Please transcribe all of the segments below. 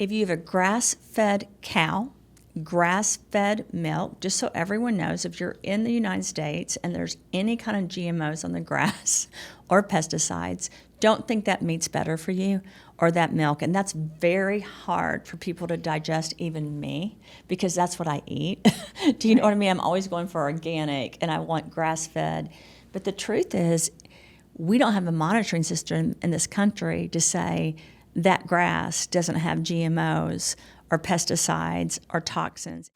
If you have a grass-fed cow, grass-fed milk, just so everyone knows, if you're in the United States and there's any kind of GMOs on the grass or pesticides, don't think that meat's better for you or that milk. And that's very hard for people to digest, even me, because that's what I eat. Do you know what I mean? I'm always going for organic and I want grass-fed. But the truth is, we don't have a monitoring system in this country to say that grass doesn't have GMOs or pesticides or toxins.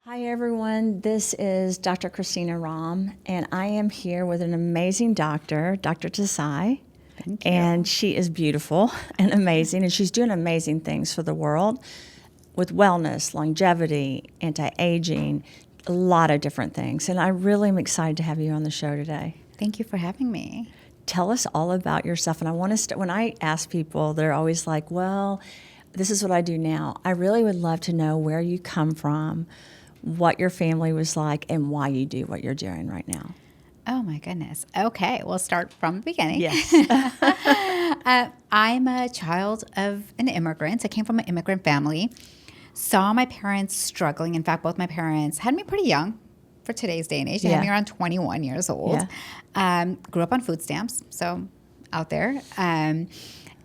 Hi everyone, this is Dr. Christina Rahm, and I am here with an amazing doctor, Dr. Desai. Thank you. And she is beautiful and amazing, and she's doing amazing things for the world with wellness, longevity, anti-aging, a lot of different things. And I really am excited to have you on the show today. Thank you for having me. Tell us all about yourself. And I want to when I ask people, they're always like, well, this is what I do now. I really would love to know where you come from, what your family was like, and why you do what you're doing right now. Oh my goodness. Okay, we'll start from the beginning. Yes. I'm a child of an immigrant. I came from an immigrant family. Saw my parents struggling. In fact, both my parents had me pretty young for today's day and age. They had me around 21 years old. Yeah. Grew up on food stamps, so out there.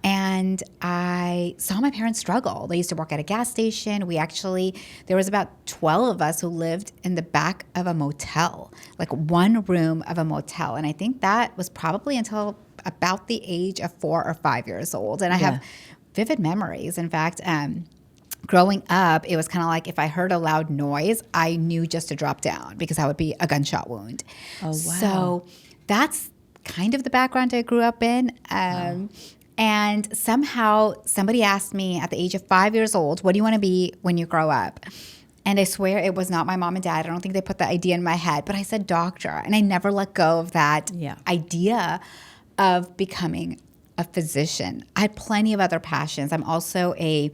And I saw my parents struggle. They used to work at a gas station. There was about 12 of us who lived in the back of a motel, like one room of a motel. And I think that was probably until about the age of 4 or 5 years old. And I have vivid memories. In fact, growing up, it was kind of like if I heard a loud noise, I knew just to drop down because I would be a gunshot wound. Oh, wow. So that's kind of the background I grew up in. Wow. And somehow somebody asked me at the age of 5 years old, what do you want to be when you grow up? And I swear it was not my mom and dad. I don't think they put the idea in my head, but I said doctor. And I never let go of that idea of becoming a physician. I had plenty of other passions. I'm also a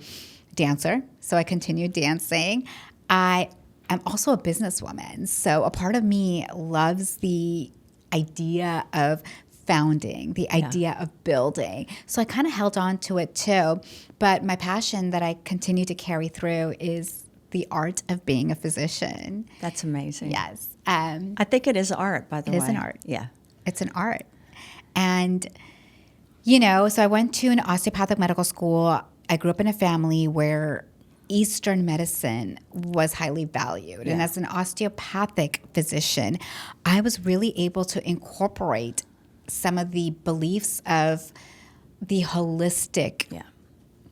dancer, so I continued dancing. I am also a businesswoman. So a part of me loves the idea of founding, the idea of building. So I kind of held on to it too. But my passion that I continue to carry through is the art of being a physician. That's amazing. Yes. I think it is art, by the way. It is an art. Yeah. It's an art. And, so I went to an osteopathic medical school. I grew up in a family where Eastern medicine was highly valued. Yeah. And as an osteopathic physician, I was really able to incorporate some of the beliefs of the holistic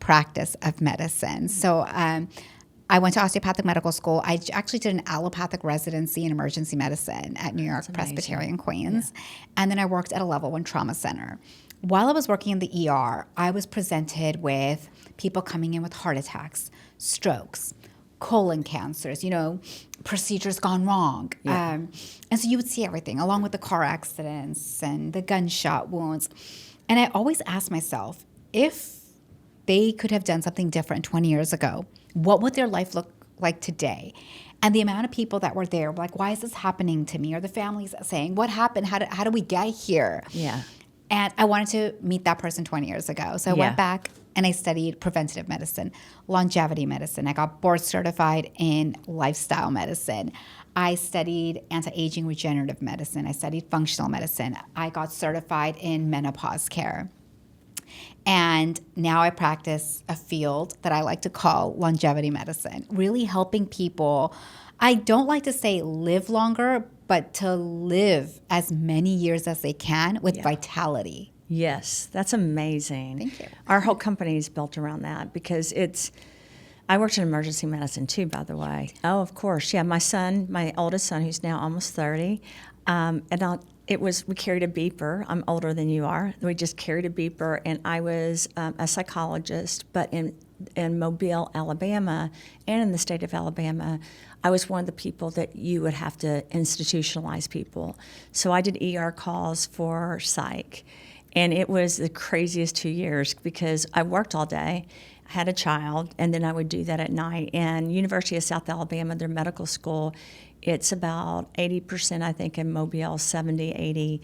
practice of medicine. So I went to osteopathic medical school. I actually did an allopathic residency in emergency medicine at NewYork-Presbyterian, Queens. Yeah. And then I worked at a level 1 trauma center. While I was working in the ER, I was presented with people coming in with heart attacks, strokes, colon cancers, procedures gone wrong. Yeah. And so you would see everything along with the car accidents and the gunshot wounds. And I always asked myself, if they could have done something different 20 years ago, what would their life look like today? And the amount of people that were there were like, why is this happening to me? Or the families saying, what happened? How do we get here? Yeah. And I wanted to meet that person 20 years ago. So I went back and I studied preventative medicine, longevity medicine. I got board certified in lifestyle medicine. I studied anti-aging regenerative medicine. I studied functional medicine. I got certified in menopause care. And now I practice a field that I like to call longevity medicine, really helping people. I don't like to say live longer, but to live as many years as they can with vitality. Yes, that's amazing. Thank you. Our whole company is built around that because I worked in emergency medicine too, by the way. Oh, of course. Yeah, my oldest son, who's now almost 30, we carried a beeper. I'm older than you are. We just carried a beeper, and I was a psychologist, but in Mobile, Alabama, and in the state of Alabama, I was one of the people that you would have to institutionalize people. So I did ER calls for psych. And it was the craziest 2 years because I worked all day, I had a child, and then I would do that at night. And University of South Alabama, their medical school, it's about 80%, I think, in Mobile, 70, 80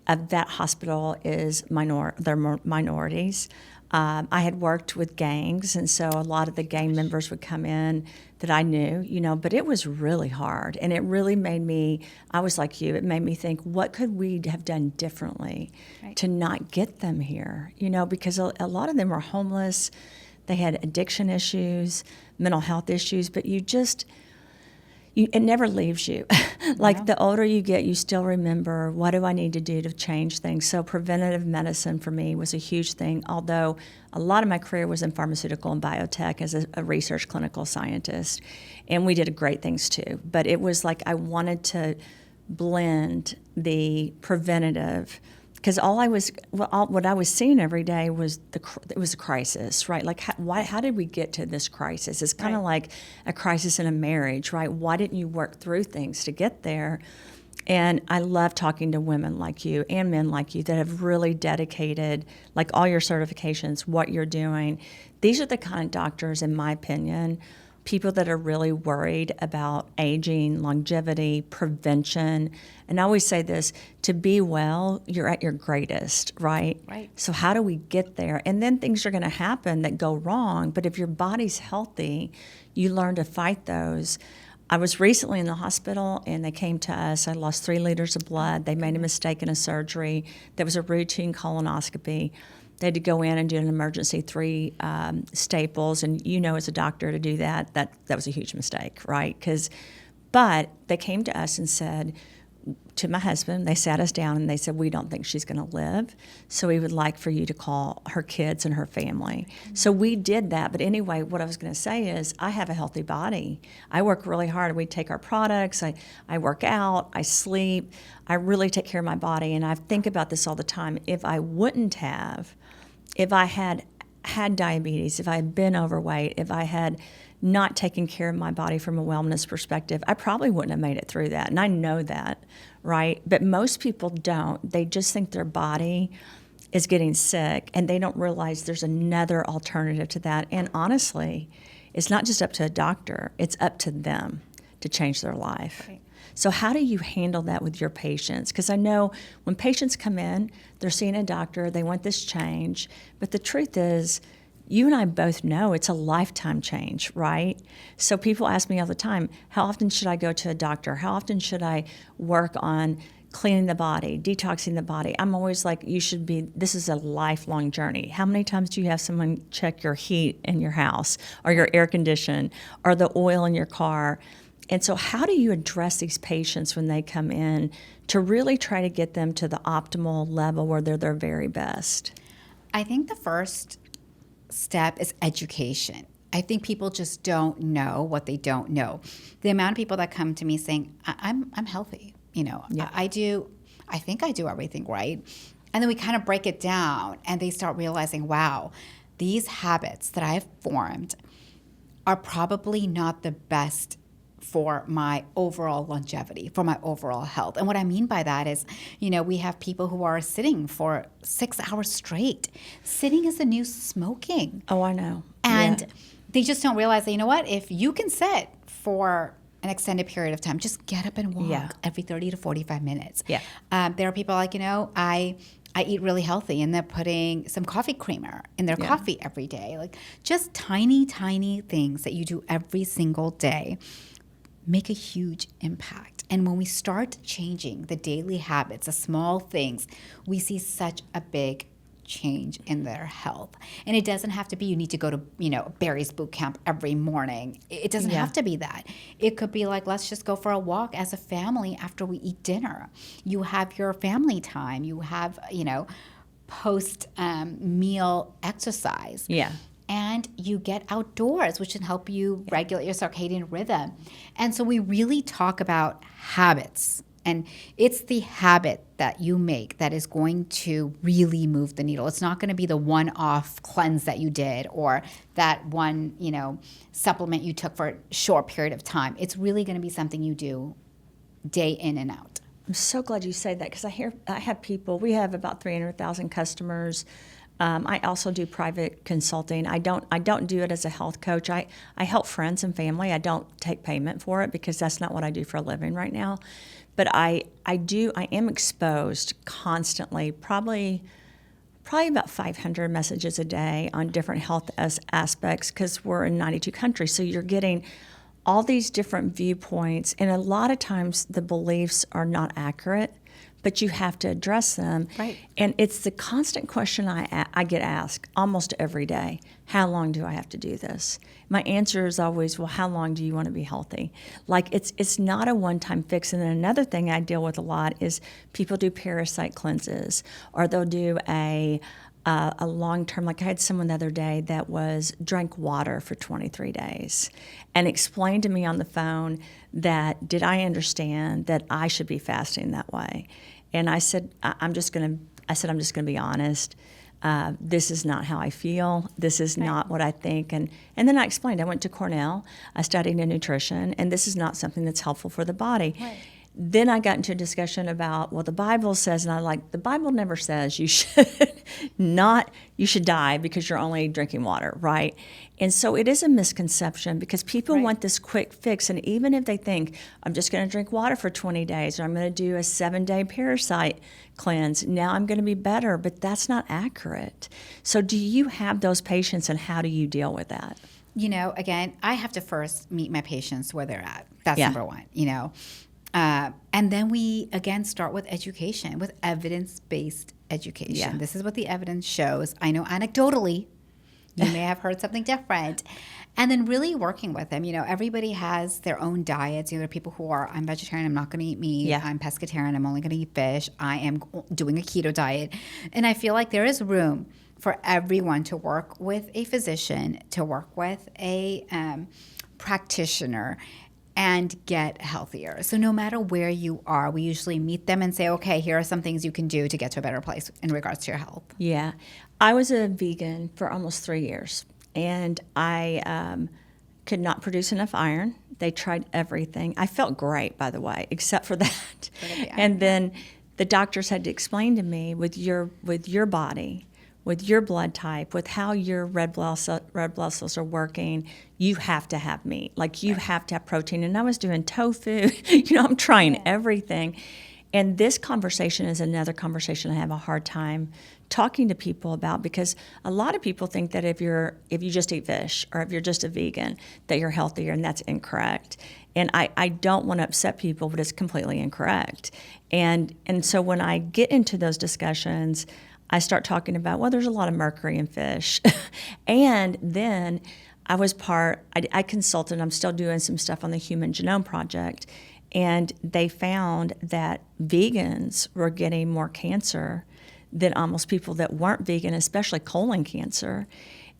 of that hospital is they're minorities. I had worked with gangs, and so a lot of the gang members would come in that I knew, but it was really hard. And it really made me, I was like you, it made me think, what could we have done differently to not get them here? Because a lot of them were homeless, they had addiction issues, mental health issues, but it never leaves you. Like the older you get, you still remember, what do I need to do to change things? So preventative medicine for me was a huge thing, although a lot of my career was in pharmaceutical and biotech as a research clinical scientist. And we did great things too. But it was like I wanted to blend the preventative, because what I was seeing every day was it was a crisis, right? Like, how did we get to this crisis? It's kind of like a crisis in a marriage, right? Why didn't you work through things to get there? And I love talking to women like you and men like you that have really dedicated, like all your certifications, what you're doing. These are the kind of doctors, in my opinion, people that are really worried about aging, longevity, prevention. And I always say this, to be well, you're at your greatest, right? Right. So how do we get there? And then things are going to happen that go wrong, but if your body's healthy, you learn to fight those. I was recently in the hospital, and they came to us. I lost 3 liters of blood. They made a mistake in a surgery. There was a routine colonoscopy. They had to go in and do an emergency 3 staples, and as a doctor to do that was a huge mistake, right? But they came to us and said, to my husband, they sat us down and they said, we don't think she's going to live, so we would like for you to call her kids and her family. Mm-hmm. So we did that. But anyway, what I was going to say is I have a healthy body. I work really hard. We take our products. I work out. I sleep. I really take care of my body. And I think about this all the time. If I had diabetes, if I had been overweight, if I had not taken care of my body from a wellness perspective, I probably wouldn't have made it through that. And I know that, right? But most people don't. They just think their body is getting sick, and they don't realize there's another alternative to that. And honestly, it's not just up to a doctor. It's up to them to change their life. Right. So how do you handle that with your patients? Because I know when patients come in, they're seeing a doctor, they want this change, but the truth is, you and I both know it's a lifetime change, right? So people ask me all the time, how often should I go to a doctor? How often should I work on cleaning the body, detoxing the body? I'm always like, this is a lifelong journey. How many times do you have someone check your heat in your house or your air condition or the oil in your car? And so how do you address these patients when they come in to really try to get them to the optimal level where they're their very best? I think the first step is education. I think people just don't know what they don't know. The amount of people that come to me saying, I'm healthy, yeah. I think I do everything right. And then we kind of break it down and they start realizing, wow, these habits that I've formed are probably not the best for my overall longevity, for my overall health. And what I mean by that is, we have people who are sitting for 6 hours straight. Sitting is the new smoking. Oh, I know. And they just don't realize that, if you can sit for an extended period of time, just get up and walk every 30 to 45 minutes. Yeah. There are people like, I eat really healthy, and they're putting some coffee creamer in their coffee every day. Like, just tiny, tiny things that you do every single day make a huge impact. And when we start changing the daily habits, the small things, we see such a big change in their health. And it doesn't have to be you need to go to, Barry's boot camp every morning. It doesn't have to be that. It could be like, let's just go for a walk as a family after we eat dinner. You have your family time. You have, post meal exercise. Yeah. And you get outdoors, which can help you regulate your circadian rhythm. And so we really talk about habits. And it's the habit that you make that is going to really move the needle. It's not going to be the one-off cleanse that you did or that one, supplement you took for a short period of time. It's really going to be something you do day in and out. I'm so glad you say that, because I have people. We have about 300,000 customers. I also do private consulting. I don't do it as a health coach. I help friends and family. I don't take payment for it because that's not what I do for a living right now. But I am exposed constantly, probably about 500 messages a day on different health aspects, because we're in 92 countries. So you're getting all these different viewpoints, and a lot of times the beliefs are not accurate, but you have to address them. Right. And it's the constant question I get asked almost every day: how long do I have to do this? My answer is always, well, how long do you want to be healthy? Like, it's not a one-time fix. And then another thing I deal with a lot is people do parasite cleanses, or they'll do a long-term, like I had someone the other day that drank water for 23 days and explained to me on the phone that, did I understand that I should be fasting that way? And I said, I'm just going to be honest. This is not how I feel. This is not what I think. And then I explained, I went to Cornell, I studied in nutrition, and this is not something that's helpful for the body. Right. Then I got into a discussion about, well, the Bible says, and the Bible never says you should die because you're only drinking water, right? And so it is a misconception, because people want this quick fix. And even if they think, I'm just going to drink water for 20 days, or I'm going to do a 7-day parasite cleanse, now I'm going to be better, but that's not accurate. So do you have those patients, and how do you deal with that? Again, I have to first meet my patients where they're at. That's number one, and then we, again, start with education, with evidence-based education. Yeah. This is what the evidence shows. I know anecdotally, you may have heard something different. And then really working with them. Everybody has their own diets. There are people who are, I'm vegetarian, I'm not going to eat meat. Yeah. I'm pescatarian, I'm only going to eat fish. I am doing a keto diet. And I feel like there is room for everyone to work with a physician, to work with a practitioner, and get healthier. So no matter where you are, we usually meet them and say, okay, here are some things you can do to get to a better place in regards to your health. Yeah. I was a vegan for almost 3 years, and I could not produce enough iron. They tried everything. I felt great, by the way, except for that. And then the doctors had to explain to me, with your body, with your blood type, with how your red blood cells are working, you have to have meat. Like, you have to have protein. And I was doing tofu. I'm trying everything. And this conversation is another conversation I have a hard time talking to people about, because a lot of people think that if you just eat fish, or if you're just a vegan, that you're healthier, and that's incorrect. And I don't want to upset people, but it's completely incorrect. And so when I get into those discussions, I start talking about, well, there's a lot of mercury in fish. And then I consulted, I'm still doing some stuff on the Human Genome Project, and they found that vegans were getting more cancer than almost people that weren't vegan, especially colon cancer.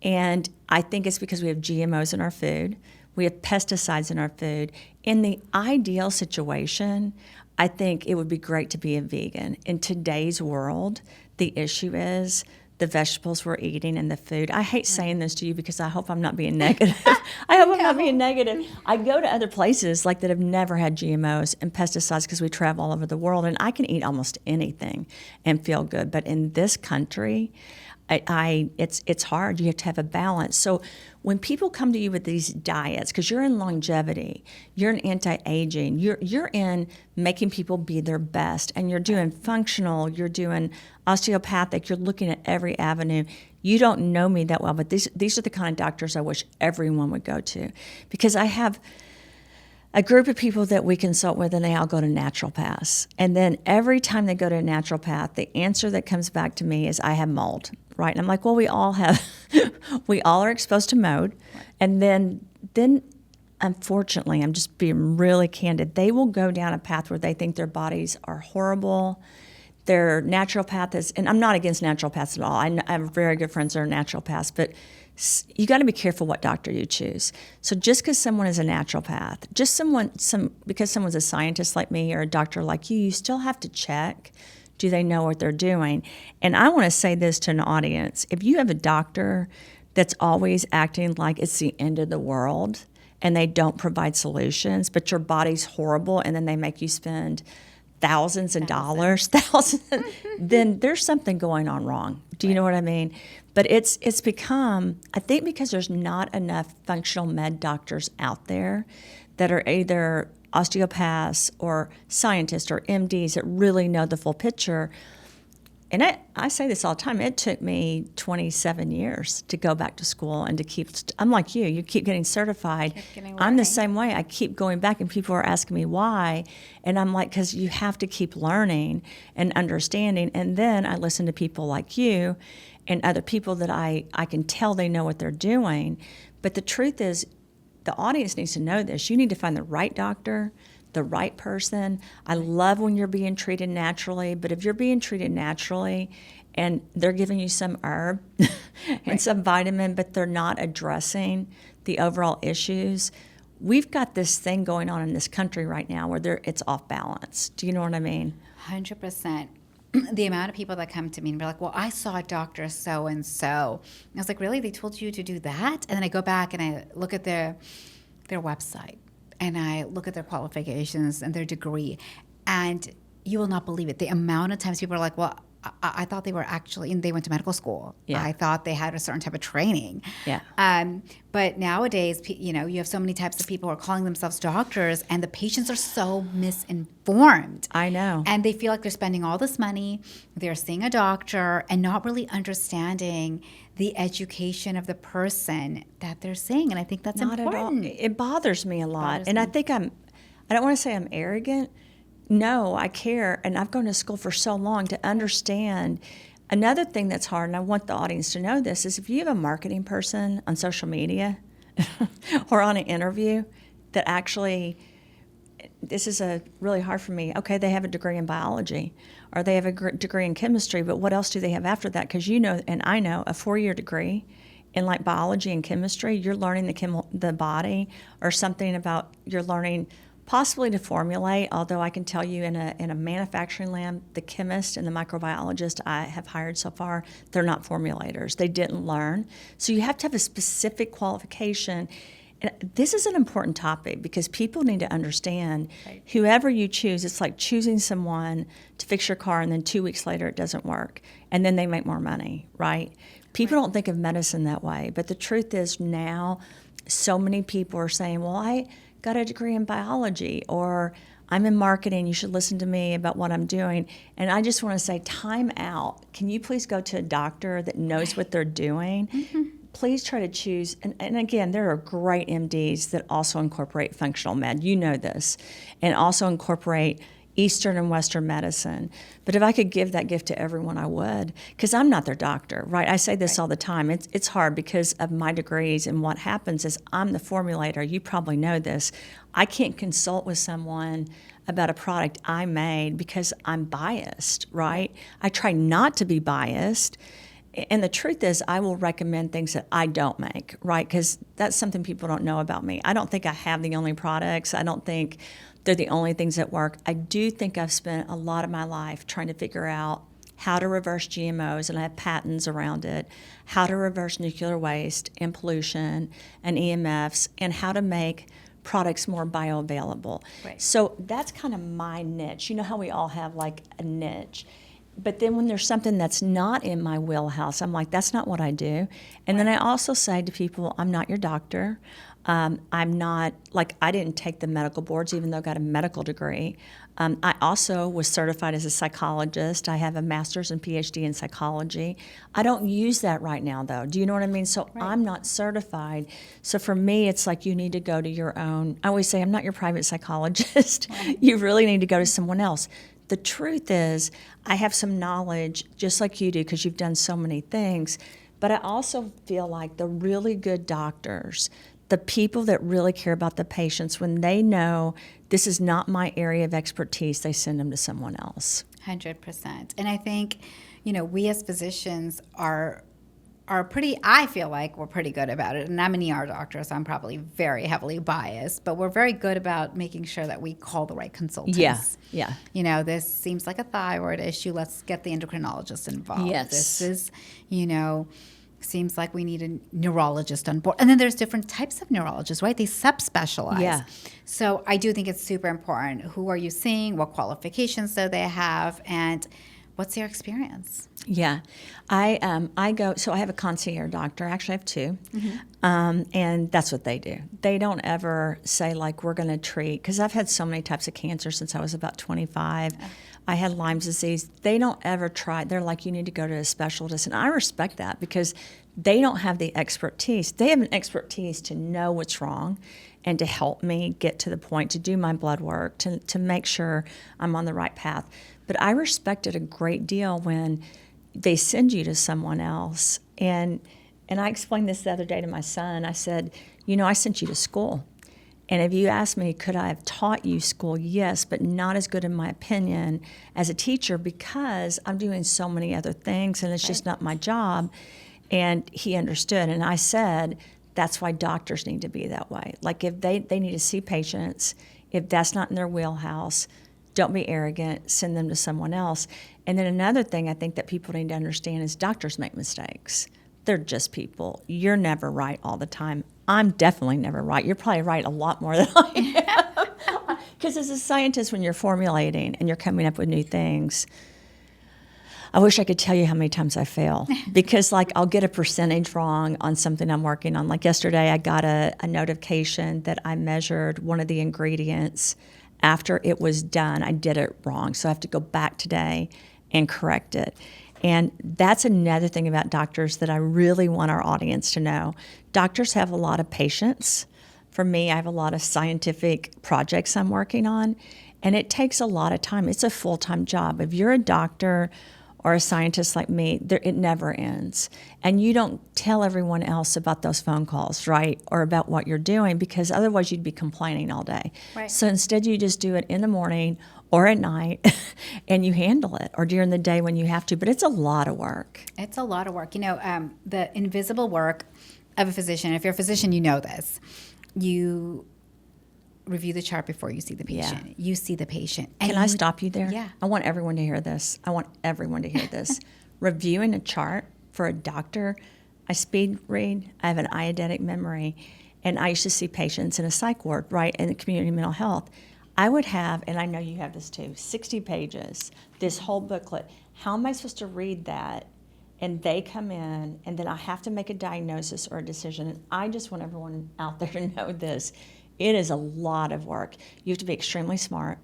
And I think it's because we have GMOs in our food, we have pesticides in our food. In the ideal situation, I think it would be great to be a vegan. In today's world, the issue is the vegetables we're eating and the food. I hate saying this to you, because I hope I'm not being negative. I hope I'm not being negative. I go to other places that have never had GMOs and pesticides, because we travel all over the world, and I can eat almost anything and feel good. But in this country, it's hard. You have to have a balance. So when people come to you with these diets, because you're in longevity, you're in anti-aging, you're in making people be their best, and you're doing functional, you're doing osteopathic, you're looking at every avenue. You don't know me that well, but these are the kind of doctors I wish everyone would go to, because I have a group of people that we consult with, and they all go to naturopaths. And then every time they go to a naturopath, the answer that comes back to me is, I have mold, right? And I'm like, well, we all are exposed to mold. Right. And then unfortunately, I'm just being really candid, they will go down a path where they think their bodies are horrible. Their naturopath is, and I'm not against naturopaths at all. I have very good friends that are naturopaths, but you got to be careful what doctor you choose. So just because someone is a naturopath, because someone's a scientist like me or a doctor like you still have to check, do they know what they're doing? And I want to say this to an audience. If you have a doctor that's always acting like it's the end of the world and they don't provide solutions, but your body's horrible, and then they make you spend thousands of dollars, then there's something going on wrong. Do you know what I mean? But it's become, I think because there's not enough functional med doctors out there that are either osteopaths or scientists or MDs that really know the full picture. And I say this all the time. It took me 27 years to go back to school and to keep, I'm like you keep getting certified. I'm the same way. I keep going back and people are asking me why. And I'm like, because you have to keep learning and understanding. And then I listen to people like you and other people that I can tell they know what they're doing. But the truth is, the audience needs to know this. You need to find the right doctor, the right person. I love when you're being treated naturally, but if you're being treated naturally and they're giving you some herb and some vitamin, but they're not addressing the overall issues, we've got this thing going on in this country right now where it's off balance. Do you know what I mean? 100%. The amount of people that come to me and be like, well, I saw a doctor so-and-so. And I was like, really? They told you to do that? And then I go back and I look at their website and I look at their qualifications and their degree. And you will not believe it. The amount of times people are like, well, I thought they were actually, and they went to medical school. Yeah. I thought they had a certain type of training. Yeah. But nowadays, you have so many types of people who are calling themselves doctors, and the patients are so misinformed. I know. And they feel like they're spending all this money, they're seeing a doctor, and not really understanding the education of the person that they're seeing. And I think that's not important. At all. It bothers me a lot. I think I don't want to say I'm arrogant. No, I care, and I've gone to school for so long to understand. Another thing that's hard, and I want the audience to know this, is if you have a marketing person on social media or on an interview that actually, this is really hard for me. Okay, they have a degree in biology, or they have a degree in chemistry, but what else do they have after that? Because you know, and I know, a 4-year degree in like biology and chemistry, you're learning the body, or something about, you're learning possibly to formulate, although I can tell you in a manufacturing lab, the chemist and the microbiologist I have hired so far, they're not formulators. They didn't learn. So you have to have a specific qualification. And this is an important topic because people need to understand, right, whoever you choose, it's like choosing someone to fix your car and then 2 weeks later it doesn't work and then they make more money, right? People don't think of medicine that way. But the truth is now so many people are saying, well, I got a degree in biology, or I'm in marketing, you should listen to me about what I'm doing. And I just want to say, time out. Can you please go to a doctor that knows what they're doing? Mm-hmm. Please try to choose, and again, there are great MDs that also incorporate functional med, you know this, and also incorporate Eastern and Western medicine. But if I could give that gift to everyone, I would, because I'm not their doctor, right? I say this all the time. It's hard because of my degrees, and what happens is I'm the formulator. You probably know this. I can't consult with someone about a product I made because I'm biased, right? I try not to be biased. And the truth is, I will recommend things that I don't make, right? Because that's something people don't know about me. I don't think I have the only products. I don't think they're the only things that work. I do think I've spent a lot of my life trying to figure out how to reverse GMOs, and I have patents around it, how to reverse nuclear waste and pollution and EMFs, and how to make products more bioavailable. Right. So that's kind of my niche. You know how we all have like a niche. But then when there's something that's not in my wheelhouse, I'm like, that's not what I do. And then I also say to people, I'm not your doctor. I'm not, like, I didn't take the medical boards, even though I got a medical degree. I also was certified as a psychologist. I have a master's and PhD in psychology. I don't use that right now, though. Do you know what I mean? So I'm not certified. So for me, it's like you need to go to your own. I always say, I'm not your private psychologist. You really need to go to someone else. The truth is, I have some knowledge, just like you do, because you've done so many things. But I also feel like the really good doctors, the people that really care about the patients, when they know this is not my area of expertise, they send them to someone else. 100%. And I think, we as physicians are pretty, I feel like we're pretty good about it. And I'm an ER doctor, so I'm probably very heavily biased, but we're very good about making sure that we call the right consultants. Yeah. This seems like a thyroid issue. Let's get the endocrinologist involved. Yes. This is, seems like we need a neurologist on board. And then there's different types of neurologists, right? They subspecialize. Yeah. So I do think it's super important. Who are you seeing? What qualifications do they have? And what's their experience? Yeah. I go, so I have a concierge doctor. Actually, I have two. And that's what they do. They don't ever say, like, we're going to treat, because I've had so many types of cancer since I was about 25. I had Lyme's disease. They don't ever try. They're like, you need to go to a specialist. And I respect that because they don't have the expertise. They have an expertise to know what's wrong and to help me get to the point, to do my blood work, to make sure I'm on the right path. But I respect it a great deal when they send you to someone else. And I explained this the other day to my son. I said, I sent you to school. And if you ask me, could I have taught you school? Yes, but not as good in my opinion as a teacher because I'm doing so many other things and it's just not my job. And he understood. And I said, that's why doctors need to be that way. Like if they need to see patients, if that's not in their wheelhouse, don't be arrogant, send them to someone else. And then another thing I think that people need to understand is doctors make mistakes. They're just people. You're never right all the time. I'm definitely never right. You're probably right a lot more than I am. Because as a scientist, when you're formulating and you're coming up with new things, I wish I could tell you how many times I fail. Because like I'll get a percentage wrong on something I'm working on. Like yesterday I got a notification that I measured one of the ingredients. After it was done, I did it wrong. So I have to go back today and correct it. And that's another thing about doctors that I really want our audience to know. Doctors have a lot of patience. For me, I have a lot of scientific projects I'm working on, and it takes a lot of time. It's a full-time job. If you're a doctor or a scientist like me, it never ends. And you don't tell everyone else about those phone calls, right, or about what you're doing, because otherwise you'd be complaining all day. Right. So instead you just do it in the morning or at night, and you handle it, or during the day when you have to. But it's a lot of work. It's a lot of work. The invisible work of a physician, if you're a physician, you know this. You review the chart before you see the patient. Yeah. You see the patient. Can I stop you there? Yeah. I want everyone to hear this. Reviewing a chart for a doctor, I speed read, I have an eidetic memory, and I used to see patients in a psych ward, right, in the community mental health. I would have, and I know you have this too, 60 pages, this whole booklet. How am I supposed to read that? And they come in, and then I have to make a diagnosis or a decision. And I just want everyone out there to know this. It is a lot of work. You have to be extremely smart.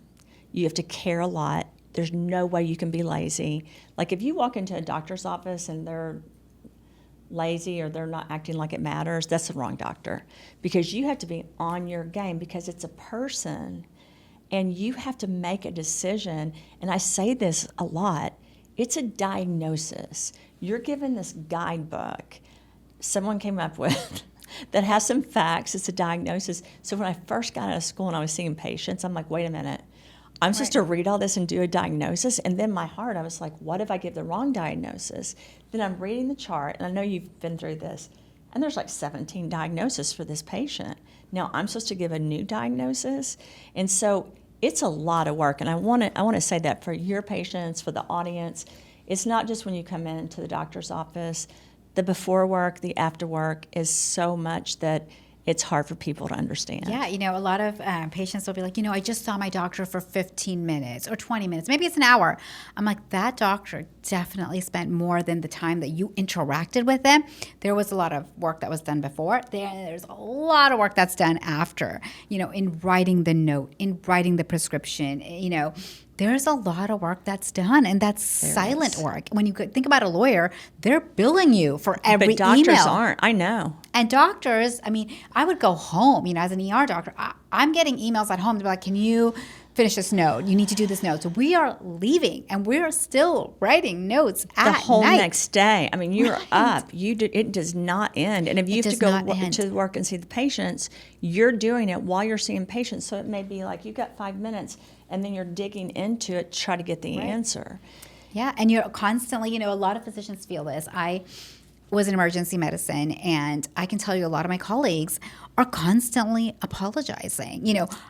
You have to care a lot. There's no way you can be lazy. Like if you walk into a doctor's office and they're lazy or they're not acting like it matters, that's the wrong doctor. Because you have to be on your game because it's a person. And you have to make a decision, and I say this a lot, it's a diagnosis. You're given this guidebook someone came up with that has some facts, it's a diagnosis. So when I first got out of school and I was seeing patients, I'm like, wait a minute, I'm supposed to read all this and do a diagnosis? And then my heart, I was like, what if I give the wrong diagnosis? Then I'm reading the chart, and I know you've been through this, and there's like 17 diagnoses for this patient. Now I'm supposed to give a new diagnosis, and so it's a lot of work. And I want to say that for your patients, for the audience, it's not just when you come into the doctor's office. The before work, the after work is so much that it's hard for people to understand. Yeah, a lot of patients will be like, I just saw my doctor for 15 minutes or 20 minutes. Maybe it's an hour. I'm like, that doctor definitely spent more than the time that you interacted with them. There was a lot of work that was done before. There's a lot of work that's done after, in writing the note, in writing the prescription, There's a lot of work that's done, and that's silent work. When you think about a lawyer, they're billing you for every email. But doctors aren't. I know. And doctors, I would go home, as an ER doctor. I'm getting emails at home to be like, can you finish this note? You need to do this note. So we are leaving, and we're still writing notes at night. The whole next day. You're up. It does not end. And if you have to go to work and see the patients, you're doing it while you're seeing patients. So it may be like you've got 5 minutes, and then you're digging into it to try to get the answer. Yeah, and you're constantly, a lot of physicians feel this. I was in emergency medicine, and I can tell you a lot of my colleagues are constantly apologizing.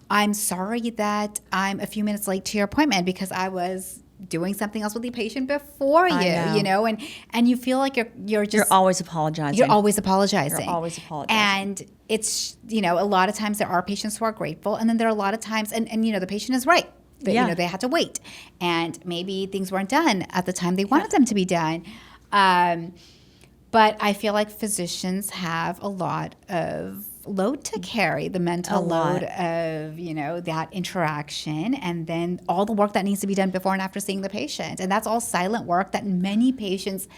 I'm sorry that I'm a few minutes late to your appointment because I was doing something else with the patient before you know, and you feel like you're always apologizing. You're always apologizing. You're always apologizing. And it's, you know, a lot of times there are patients who are grateful, and then there are a lot of times, and you know, the patient is right. But, you know, they had to wait, and maybe things weren't done at the time they wanted them to be done. But I feel like physicians have a lot of load to carry, the mental load of, you know, that interaction, and then all the work that needs to be done before and after seeing the patient. And that's all silent work that many patients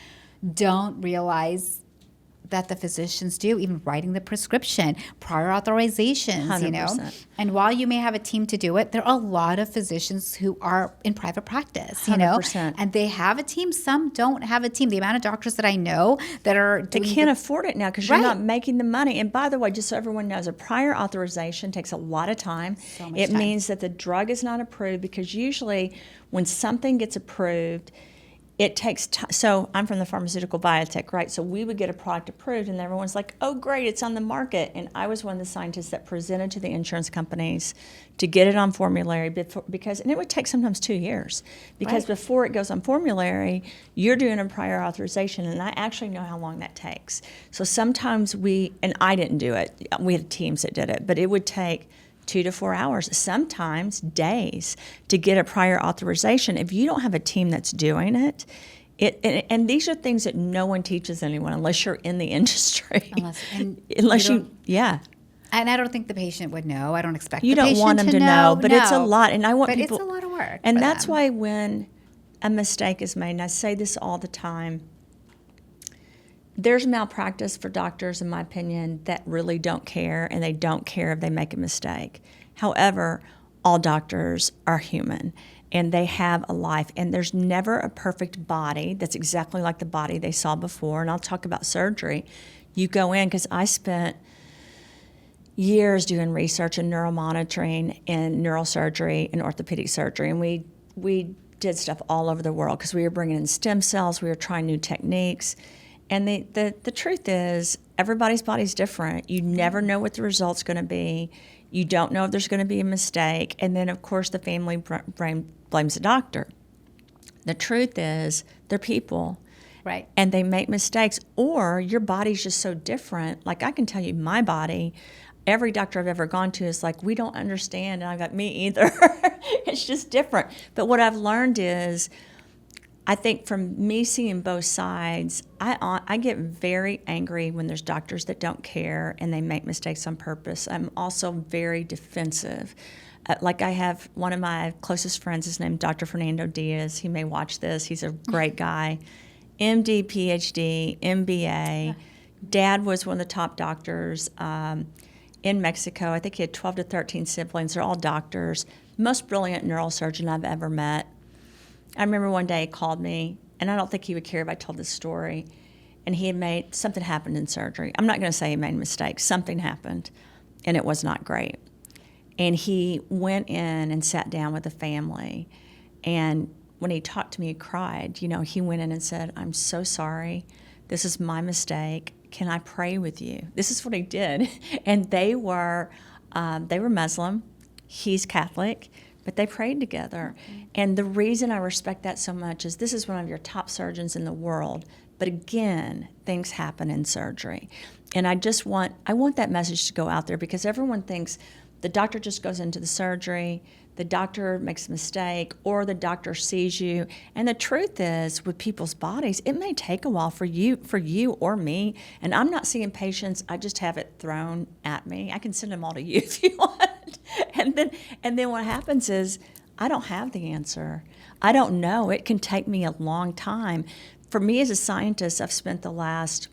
don't realize that the physicians do, even writing the prescription, prior authorizations, 100%. You know. And while you may have a team to do it, there are a lot of physicians who are in private practice, you 100%. Know, and they have a team. Some don't have a team. The amount of doctors that I know that are doing they can't afford it now because you're not making the money. And by the way, just so everyone knows, a prior authorization takes a lot of time. So much it time. Means that the drug is not approved, because usually when something gets approved, it takes time. So I'm from the pharmaceutical biotech, right? So we would get a product approved, and everyone's like, oh, great, it's on the market. And I was one of the scientists that presented to the insurance companies to get it on formulary, because, and it would take sometimes 2 years, because before it goes on formulary, you're doing a prior authorization, and I actually know how long that takes. So sometimes and I didn't do it, we had teams that did it, but it would take 2 to 4 hours, sometimes days, to get a prior authorization. If you don't have a team that's doing it, and these are things that no one teaches anyone unless you're in the industry. Unless you And I don't think the patient would know. I don't expect you the patient don't want them to know, but it's a lot. And I want people. But it's a lot of work. And that's why when a mistake is made, and I say this all the time, there's malpractice for doctors, in my opinion, that really don't care, and they don't care if they make a mistake. However, all doctors are human, and they have a life, and there's never a perfect body that's exactly like the body they saw before. And I'll talk about surgery. You go in, because I spent years doing research in neuromonitoring and neurosurgery and orthopedic surgery, and we did stuff all over the world because we were bringing in stem cells, we were trying new techniques. And the truth is, everybody's body's different. You never know what the result's going to be. You don't know if there's going to be a mistake. And then, of course, the family blames the doctor. The truth is, they're people. Right. And they make mistakes. Or your body's just so different. Like, I can tell you, my body, every doctor I've ever gone to is like, we don't understand. And I got, me either. It's just different. But what I've learned is, I think from me seeing both sides, I get very angry when there's doctors that don't care and they make mistakes on purpose. I'm also very defensive. Like, I have one of my closest friends is named Dr. Fernando Diaz. He may watch this. He's a great guy. MD, PhD, MBA. Dad was one of the top doctors in Mexico. I think he had 12 to 13 siblings. They're all doctors. Most brilliant neurosurgeon I've ever met. I remember one day he called me, and I don't think he would care if I told this story, and he had something happened in surgery. I'm not going to say he made a mistake. Something happened, and it was not great. And he went in and sat down with the family, and when he talked to me, he cried. You know, he went in and said, I'm so sorry. This is my mistake. Can I pray with you? This is what he did. And they were Muslim. He's Catholic. But they prayed together. Mm-hmm. And the reason I respect that so much is this is one of your top surgeons in the world. But again, things happen in surgery. And I want that message to go out there, because everyone thinks the doctor just goes into the surgery, the doctor makes a mistake, or the doctor sees you. And the truth is, with people's bodies, it may take a while for you or me. And I'm not seeing patients, I just have it thrown at me. I can send them all to you if you want. And then what happens is, I don't have the answer. I don't know. It can take me a long time. For me as a scientist, I've spent the last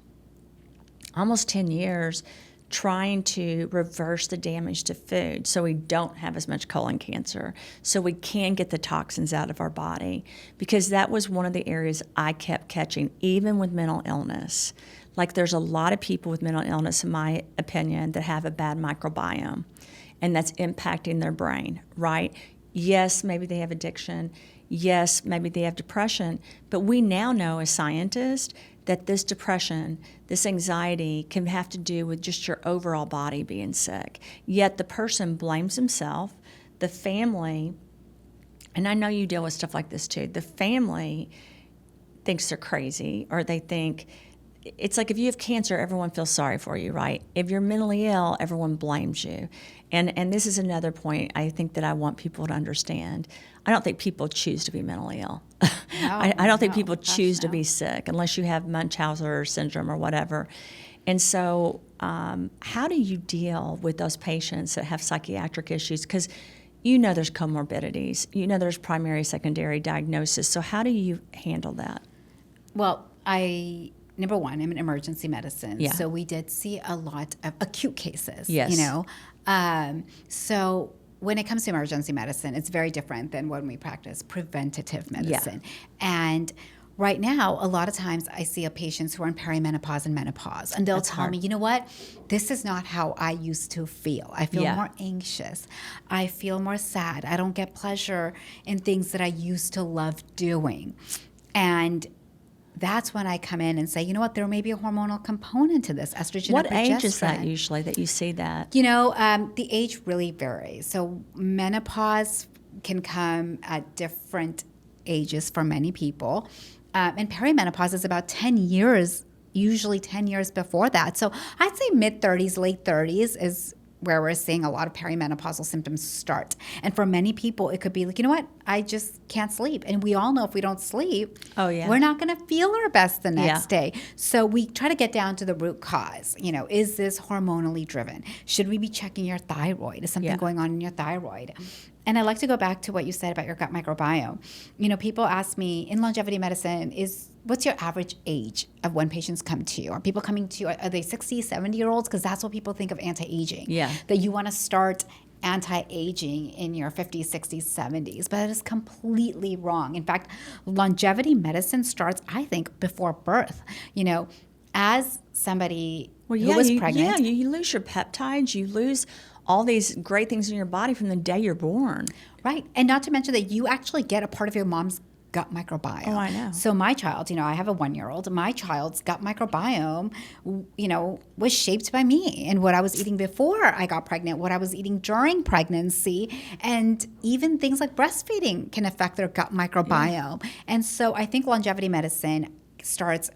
almost 10 years trying to reverse the damage to food so we don't have as much colon cancer, so we can get the toxins out of our body, because that was one of the areas I kept catching, even with mental illness. Like, there's a lot of people with mental illness, in my opinion, that have a bad microbiome, and that's impacting their brain, right? Yes, maybe they have addiction. Yes, maybe they have depression. But we now know as scientists that this depression, this anxiety can have to do with just your overall body being sick. Yet the person blames himself. The family and I know you deal with stuff like this too, the family thinks they're crazy, or they think, it's like if you have cancer, everyone feels sorry for you, right? If you're mentally ill, everyone blames you. And this is another point I think that I want people to understand. I don't think people choose to be mentally ill. I don't think people choose to be sick unless you have Munchausen syndrome or whatever. And so how do you deal with those patients that have psychiatric issues? Because you know there's comorbidities. You know there's primary, secondary diagnosis. So how do you handle that? Well, number one, I'm in emergency medicine. Yeah. So we did see a lot of acute cases, Yes. you know. So when it comes to emergency medicine, it's very different than when we practice preventative medicine. Yeah. And right now, a lot of times I see patients who are in perimenopause and menopause, and they'll tell me, you know what, this is not how I used to feel. I feel more anxious. I feel more sad. I don't get pleasure in things that I used to love doing. And that's when I come in and say, you know what, there may be a hormonal component to this, estrogen What and progesterone. age is that usually that you see that? You know, the age really varies. So menopause can come at different ages for many people. And perimenopause is about 10 years, usually 10 years before that. So I'd say mid-30s, late 30s is where we're seeing a lot of perimenopausal symptoms start. And for many people, it could be like, you know what, I just can't sleep. And we all know if we don't sleep, we're not going to feel our best the next day. So we try to get down to the root cause. You know, is this hormonally driven? Should we be checking your thyroid? Is something going on in your thyroid? And I like to go back to what you said about your gut microbiome. You know, people ask me in longevity medicine, what's your average age of when patients come to you? Are people coming to you, are they 60, 70-year-olds? Because that's what people think of anti-aging. Yeah. That you want to start anti-aging in your 50s, 60s, 70s. But that is completely wrong. In fact, longevity medicine starts, I think, before birth. You know, as somebody who was pregnant. Yeah, you lose your peptides, you lose all these great things in your body from the day you're born. Right. And not to mention that you actually get a part of your mom's gut microbiome. Oh, I know. So my child, you know, I have a 1-year-old. My child's gut microbiome, you know, was shaped by me and what I was eating before I got pregnant, what I was eating during pregnancy, and even things like breastfeeding can affect their gut microbiome. Yeah. And so I think longevity medicine starts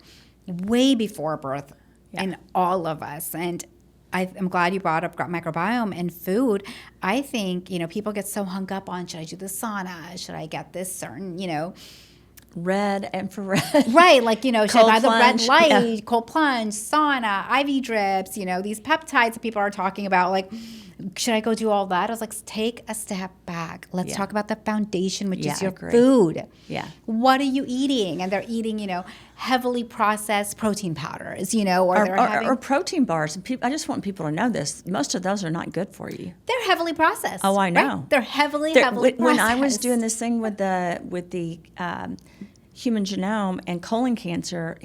way before birth in all of us. And I'm glad you brought up gut microbiome and food. I think, you know, people get so hung up on, should I do the sauna? Should I get this certain, you know, red infrared. Right, like, you know, should I buy the red light, cold plunge, sauna, IV drips, you know, these peptides that people are talking about, like, should I go do all that? I was like, take a step back. Let's talk about the foundation, which is your food. Yeah. What are you eating? And they're eating, you know, heavily processed protein powders, you know, or protein bars. And I just want people to know this. Most of those are not good for you. They're heavily processed. Oh, I know. Right? They're heavily processed. When I was doing this thing with the human genome and colon cancer,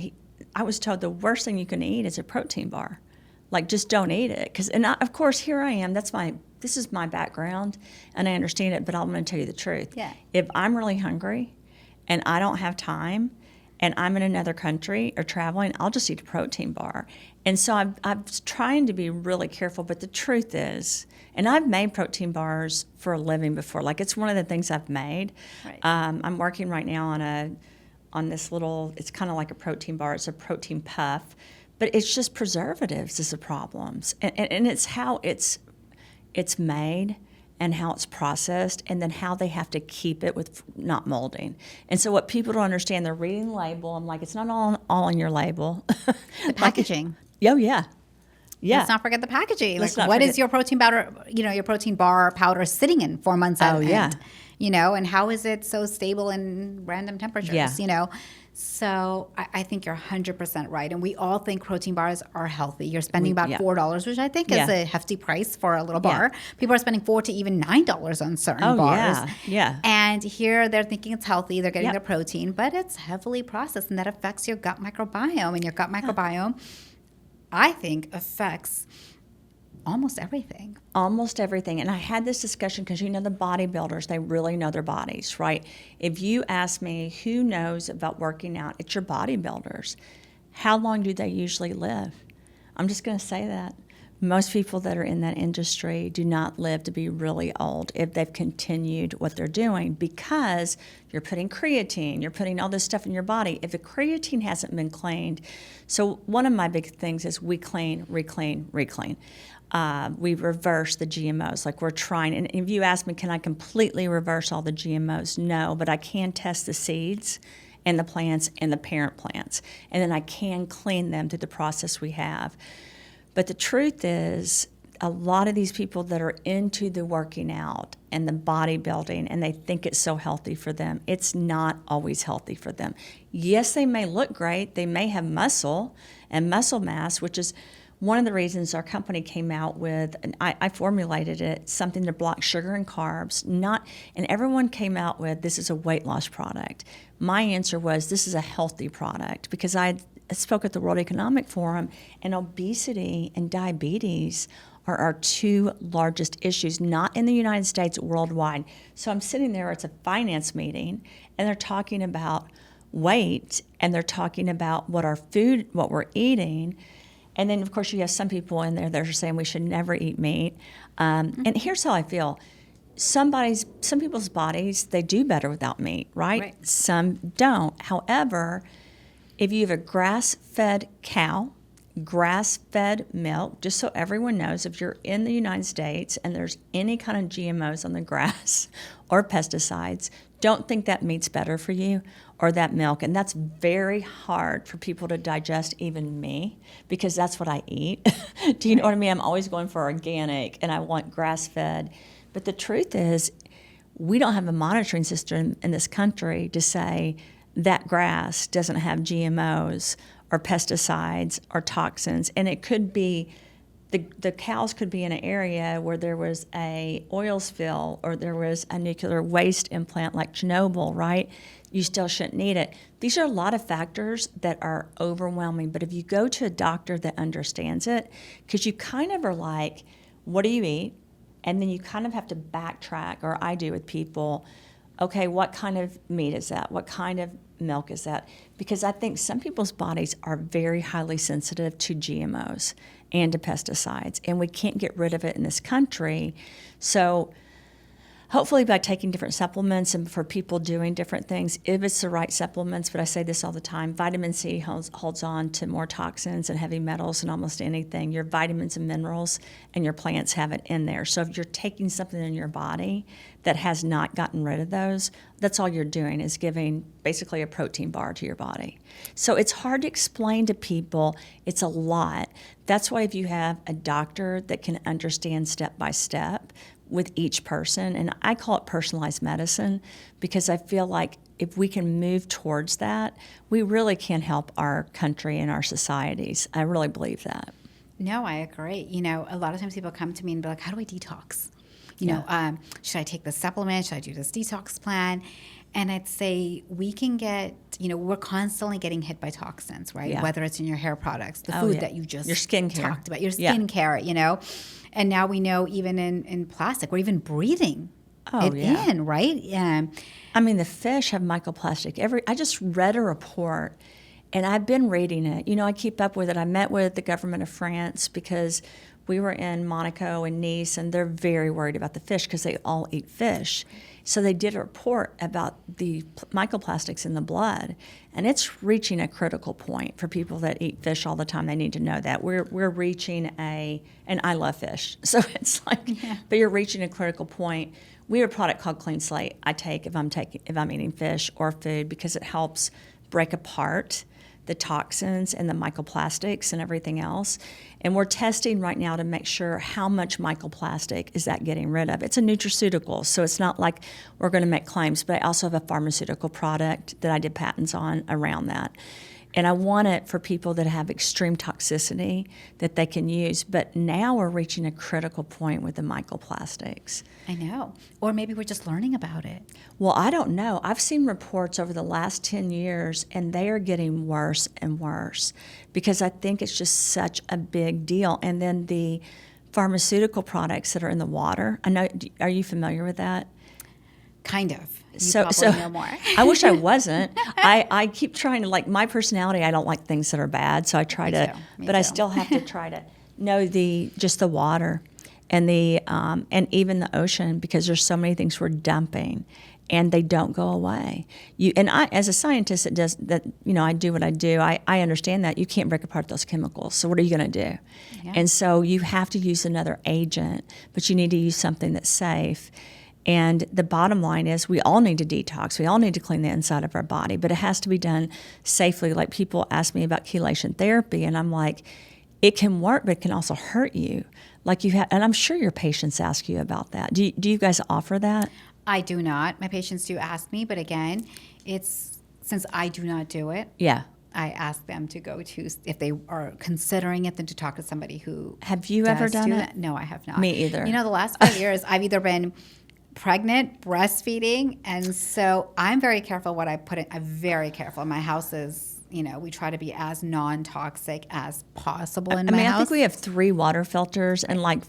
I was told the worst thing you can eat is a protein bar. Like, just don't eat it. Of course, here I am. This is my background, and I understand it, but I'm going to tell you the truth. Yeah. If I'm really hungry and I don't have time and I'm in another country or traveling, I'll just eat a protein bar. And so I'm trying to be really careful, but the truth is, and I've made protein bars for a living before. Like, it's one of the things I've made. Right. I'm working right now on this little, it's kind of like a protein bar. It's a protein puff. But it's just preservatives is the problems. And it's how it's made and how it's processed and then how they have to keep it with not molding. And so what people don't understand, they're reading the label. I'm like, it's not all in your label. The packaging. Oh, yeah. Yeah. Let's not forget the packaging. Like, what is your protein powder, you know, your protein bar powder sitting in 4 months at end? You know, and how is it so stable in random temperatures, you know? So I think you're 100% right. And we all think protein bars are healthy. You're spending about $4, which I think is a hefty price for a little bar. People are spending $4 to even $9 on certain bars. Yeah. And here they're thinking it's healthy. They're getting their protein, but it's heavily processed, and that affects your gut microbiome. And your gut microbiome, I think, affects almost everything. Almost everything. And I had this discussion because, you know, the bodybuilders, they really know their bodies, right? If you ask me who knows about working out, it's your bodybuilders. How long do they usually live? I'm just going to say that. Most people that are in that industry do not live to be really old if they've continued what they're doing, because you're putting creatine, you're putting all this stuff in your body. If the creatine hasn't been cleaned, so one of my big things is we clean, reclean, reclean. We reverse the GMOs, like we're trying. And if you ask me, can I completely reverse all the GMOs? No, but I can test the seeds and the plants and the parent plants. And then I can clean them through the process we have. But the truth is, a lot of these people that are into the working out and the bodybuilding, and they think it's so healthy for them, it's not always healthy for them. Yes, they may look great. They may have muscle and muscle mass, which is one of the reasons our company came out with, and I formulated it, something to block sugar and carbs. And everyone came out with, this is a weight loss product. My answer was, this is a healthy product, because I spoke at the World Economic Forum, and obesity and diabetes are our two largest issues, not in the United States, worldwide. So I'm sitting there, it's a finance meeting, and they're talking about weight, and they're talking about what we're eating. And then, of course, you have some people in there that are saying we should never eat meat. And here's how I feel. Some people's bodies, they do better without meat, right? Some don't. However, if you have a grass-fed cow, grass-fed milk, just so everyone knows, if you're in the United States and there's any kind of GMOs on the grass or pesticides, don't think that meat's better for you or that milk. And that's very hard for people to digest, even me, because that's what I eat. Do you know what I mean? I'm always going for organic, and I want grass-fed. But the truth is, we don't have a monitoring system in this country to say that grass doesn't have GMOs or pesticides or toxins. And it could be, the cows could be in an area where there was a oil spill or there was a nuclear waste implant like Chernobyl, right? You still shouldn't eat it. These are a lot of factors that are overwhelming. But if you go to a doctor that understands it, because you kind of are like, what do you eat? And then you kind of have to backtrack, or I do with people, okay, what kind of meat is that? What kind of milk is that? Because I think some people's bodies are very highly sensitive to GMOs and to pesticides, and we can't get rid of it in this country. So hopefully by taking different supplements and for people doing different things, if it's the right supplements, but I say this all the time, vitamin C holds on to more toxins and heavy metals than almost anything. Your vitamins and minerals and your plants have it in there. So if you're taking something in your body that has not gotten rid of those, that's all you're doing is giving basically a protein bar to your body. So it's hard to explain to people. It's a lot. That's why if you have a doctor that can understand step by step with each person, and I call it personalized medicine, because I feel like if we can move towards that, we really can help our country and our societies. I really believe that. No, I agree. You know, a lot of times people come to me and be like, how do I detox? You know, should I take this supplement? Should I do this detox plan? And I'd say we can get, you know, we're constantly getting hit by toxins, right? Yeah. Whether it's in your hair products, the food that you just your skincare. talked about, your skincare, you know. And now we know even in plastic, we're even breathing in, right? I mean, the fish have microplastic. I just read a report, and I've been reading it. You know, I keep up with it. I met with the government of France because we were in Monaco and Nice, and they're very worried about the fish because they all eat fish. So they did a report about the microplastics in the blood, and it's reaching a critical point for people that eat fish all the time. They need to know that we're reaching and I love fish, so it's like, but you're reaching a critical point. We have a product called Clean Slate. I take if I'm eating fish or food, because it helps break apart the toxins and the microplastics and everything else. And we're testing right now to make sure how much microplastic is that getting rid of. It's a nutraceutical, so it's not like we're going to make claims, but I also have a pharmaceutical product that I did patents on around that. And I want it for people that have extreme toxicity that they can use. But now we're reaching a critical point with the microplastics. I know. Or maybe we're just learning about it. Well, I don't know. I've seen reports over the last 10 years, and they are getting worse and worse because I think it's just such a big deal. And then the pharmaceutical products that are in the water, I know, are you familiar with that? Kind of. You so probably know more. I wish I wasn't. I keep trying to, like, my personality, I don't like things that are bad, so I try Me to, too. but I still have to try to No, just the water and and even the ocean, because there's so many things we're dumping and they don't go away. I, as a scientist I do what I do. I understand that you can't break apart those chemicals. So what are you going to do? Yeah. And so you have to use another agent, but you need to use something that's safe. And the bottom line is we all need to detox. We all need to clean the inside of our body, but it has to be done safely. Like, people ask me about chelation therapy, and I'm like, it can work, but it can also hurt you. And I'm sure your patients ask you about that. Do you guys offer that? I do not. My patients do ask me, but again, since I do not do it. Yeah. I ask them to go to, if they are considering it, then to talk to somebody who. Have you ever done it? That. No, I have not. Me either. The last 5 years, I've either been pregnant, breastfeeding, and so I'm very careful what I put in. I'm very careful. My house is, we try to be as non-toxic as possible in my house. I think we have 3 water filters and I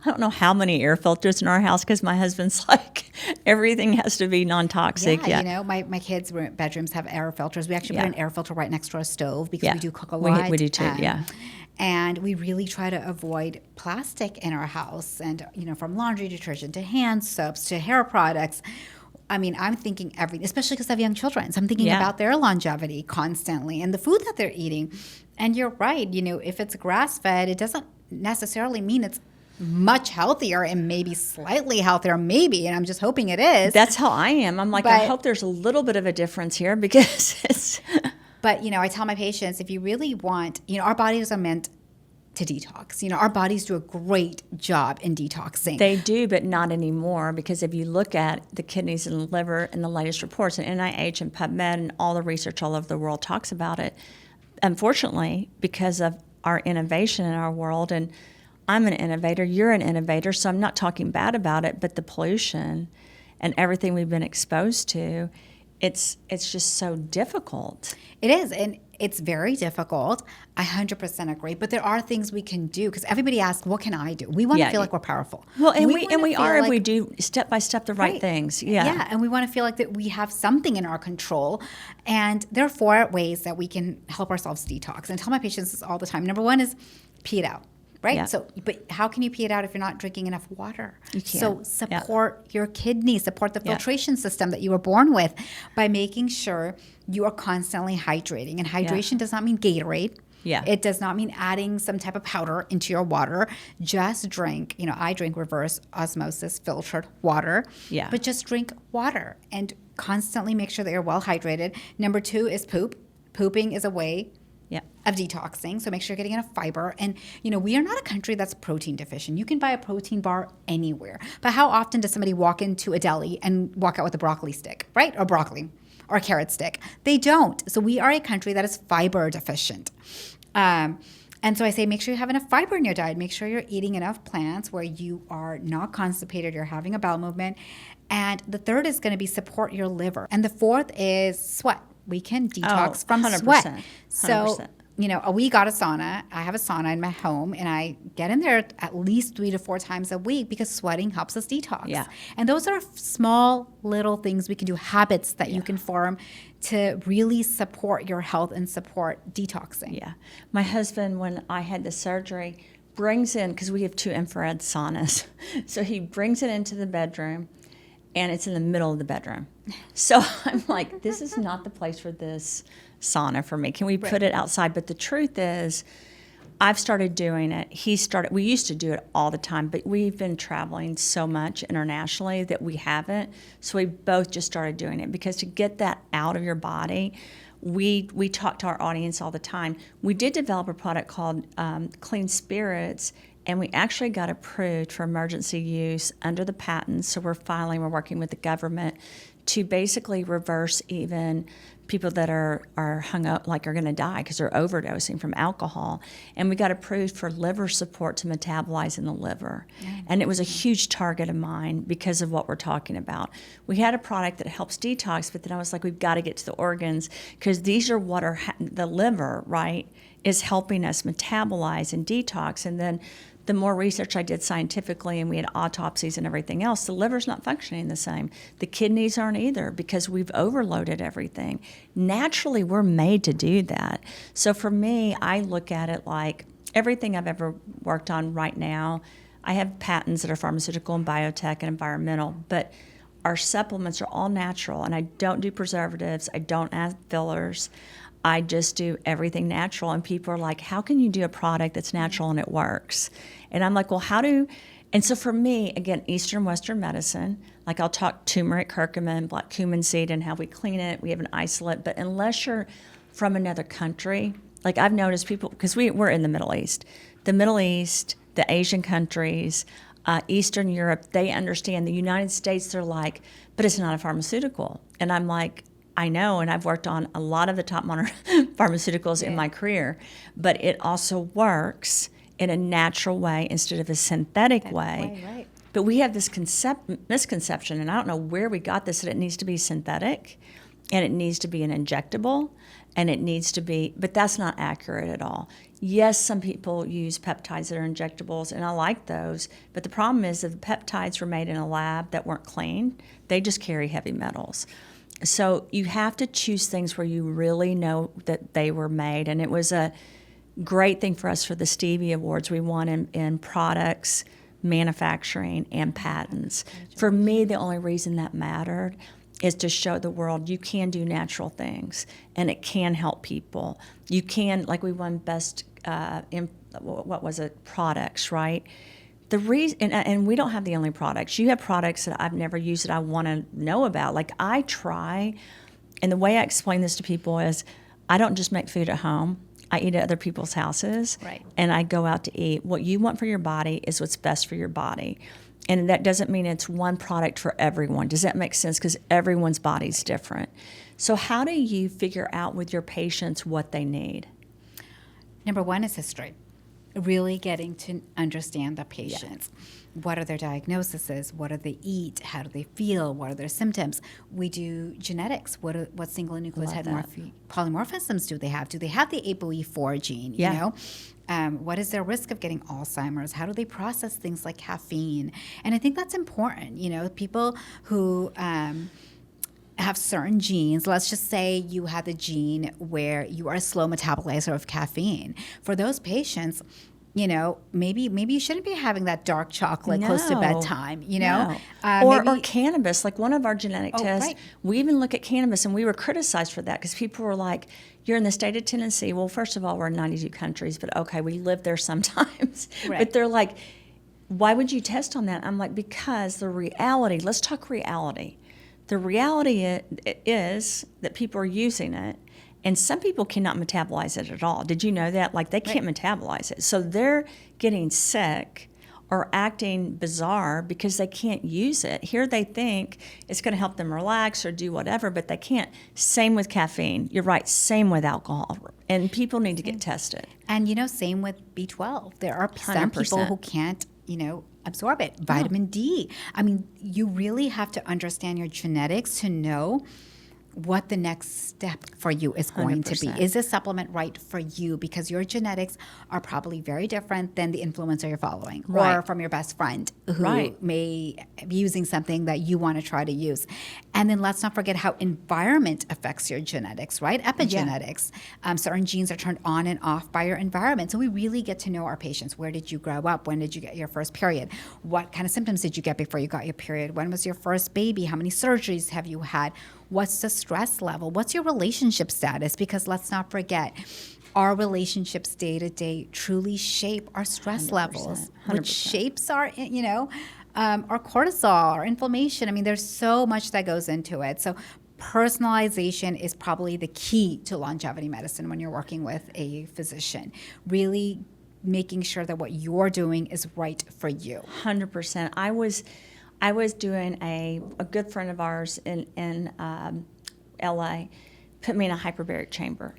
don't know how many air filters in our house, because my husband's like, everything has to be non-toxic. Yeah, my kids' bedrooms have air filters. We actually put an air filter right next to our stove because we do cook a lot. We do too, And we really try to avoid plastic in our house, and from laundry detergent to hand soaps to hair products. I mean, I'm thinking especially because I have young children. So I'm thinking about their longevity constantly and the food that they're eating. And you're right. If it's grass-fed, it doesn't necessarily mean it's much healthier, and maybe slightly healthier, maybe. And I'm just hoping it is. That's how I am. I'm like, I hope there's a little bit of a difference here, because it's... But, I tell my patients, if you really want, our bodies are meant to detox. Our bodies do a great job in detoxing. They do, but not anymore, because if you look at the kidneys and the liver and the latest reports, and NIH and PubMed and all the research all over the world talks about it, unfortunately, because of our innovation in our world, and I'm an innovator, you're an innovator, so I'm not talking bad about it, but the pollution and everything we've been exposed to, it's just so difficult. It is, and it's very difficult. I 100% agree. But there are things we can do, because everybody asks, what can I do? We want to feel like we're powerful. Well, and we are if we do step by step the right things. Yeah, and we want to feel like that we have something in our control. And there are 4 ways that we can help ourselves detox. And I tell my patients this all the time. Number 1 is pee it out. Right? Yeah. So, but how can you pee it out if you're not drinking enough water? You can't. So support your kidneys, support the filtration system that you were born with by making sure you are constantly hydrating. And hydration does not mean Gatorade. Yeah. It does not mean adding some type of powder into your water. Just drink, I drink reverse osmosis filtered water. Yeah. But just drink water and constantly make sure that you're well hydrated. Number 2 is poop. Pooping is a way of detoxing, so make sure you're getting enough fiber. And, we are not a country that's protein deficient. You can buy a protein bar anywhere. But how often does somebody walk into a deli and walk out with a broccoli stick, right? Or broccoli or a carrot stick? They don't. So we are a country that is fiber deficient. And so I say, make sure you have enough fiber in your diet. Make sure you're eating enough plants where you are not constipated, you're having a bowel movement. And the 3rd is going to be support your liver. And the 4th is sweat. We can detox from 100%, sweat. 100%. So, we got a sauna. I have a sauna in my home, and I get in there at least 3 to 4 times a week, because sweating helps us detox. Yeah. And those are small little things we can do, habits that you can form to really support your health and support detoxing. Yeah. My husband, when I had the surgery, brings in, because we have 2 infrared saunas, so he brings it into the bedroom, and it's in the middle of the bedroom. So I'm like, this is not the place for this sauna for me. Can we put it outside? But the truth is, I've started doing it. We used to do it all the time, but we've been traveling so much internationally that we haven't. So we both just started doing it, because to get that out of your body, we talk to our audience all the time. We did develop a product called Clean Spirits, and we actually got approved for emergency use under the patent. So we're working with the government to basically reverse even people that are hung up, like are going to die because they're overdosing from alcohol. And we got approved for liver support to metabolize in the liver. And it was a huge target of mine because of what we're talking about. We had a product that helps detox, but then I was like, we've got to get to the organs, because these are what are, the liver, right, is helping us metabolize and detox. And then the more research I did scientifically, and we had autopsies and everything else, the liver's not functioning the same. The kidneys aren't either, because we've overloaded everything. Naturally, we're made to do that. So for me, I look at it like everything I've ever worked on right now, I have patents that are pharmaceutical and biotech and environmental, but our supplements are all natural, and I don't do preservatives. I don't add fillers. I just do everything natural. And people are like, how can you do a product that's natural and it works? And I'm like, well, and so for me, again, Eastern Western medicine, like I'll talk turmeric, curcumin, black cumin seed and how we clean it. We have an isolate. But unless you're from another country, like I've noticed people, because we're in the Middle East, the Asian countries, Eastern Europe, they understand. The United States, they're like, but it's not a pharmaceutical. And I'm like, I know, and I've worked on a lot of the top modern pharmaceuticals in my career, but it also works in a natural way instead of a synthetic way. Right. But we have this misconception, and I don't know where we got this, that it needs to be synthetic, and it needs to be an injectable, and it needs to be, but that's not accurate at all. Yes, some people use peptides that are injectables, and I like those, but the problem is that the peptides were made in a lab that weren't clean. They just carry heavy metals. So you have to choose things where you really know that they were made, and it was a great thing for us for the Stevie Awards. We won in products, manufacturing, and patents. For me, the only reason that mattered is to show the world you can do natural things, and it can help people. You can, like we won best, products, right? The reason, and we don't have the only products. You have products that I've never used that I want to know about. Like I try, and the way I explain this to people is I don't just make food at home. I eat at other people's houses, right, and I go out to eat. What you want for your body is what's best for your body. And that doesn't mean it's one product for everyone. Does that make sense? Because everyone's body's different. So how do you figure out with your patients what they need? Number one is history. Really getting to understand the patients. Yeah. What are their diagnoses? What do they eat? How do they feel? What are their symptoms? We do genetics. What single nucleotide polymorphisms do they have? Do they have the ApoE4 gene? Yeah. You know, what is their risk of getting Alzheimer's? How do they process things like caffeine? And I think that's important. You know, people who have certain genes. Let's just say you have the gene where you are a slow metabolizer of caffeine. For those patients, you know, maybe you shouldn't be having that dark chocolate close to bedtime, you know? No. Or cannabis, like one of our genetic tests, right. We even look at cannabis, and we were criticized for that because people were like, you're in the state of Tennessee. Well, first of all, we're in 92 countries, but okay, we live there sometimes. Right. But they're like, why would you test on that? I'm like, because the reality, let's talk reality. The reality is that people are using it, and some people cannot metabolize it at all. Did you know that? Like, they can't metabolize it. So they're getting sick or acting bizarre because they can't use it. Here they think it's going to help them relax or do whatever, but they can't. Same with caffeine. You're right. Same with alcohol. And people need to get tested. And, you know, same with B12. There are some 100%. People who can't, you know, absorb it. Vitamin D. I mean, you really have to understand your genetics to know what the next step for you is going 100%. To be. Is this supplement right for you? Because your genetics are probably very different than the influencer you're following, right, or from your best friend who right. may be using something that you want to try to use. And then let's not forget how environment affects your genetics, right? Epigenetics. Yeah. Certain genes are turned on and off by your environment. So we really get to know our patients. Where did you grow up? When did you get your first period? What kind of symptoms did you get before you got your period? When was your first baby? How many surgeries have you had? What's the stress level? What's your relationship status? Because let's not forget, our relationships day to day truly shape our stress 100%, levels, 100%. Which shapes our, you know, our cortisol, our inflammation. I mean, there's so much that goes into it. So personalization is probably the key to longevity medicine when you're working with a physician. Really making sure that what you're doing is right for you. 100%. I was doing a good friend of ours in L.A. put me in a hyperbaric chamber.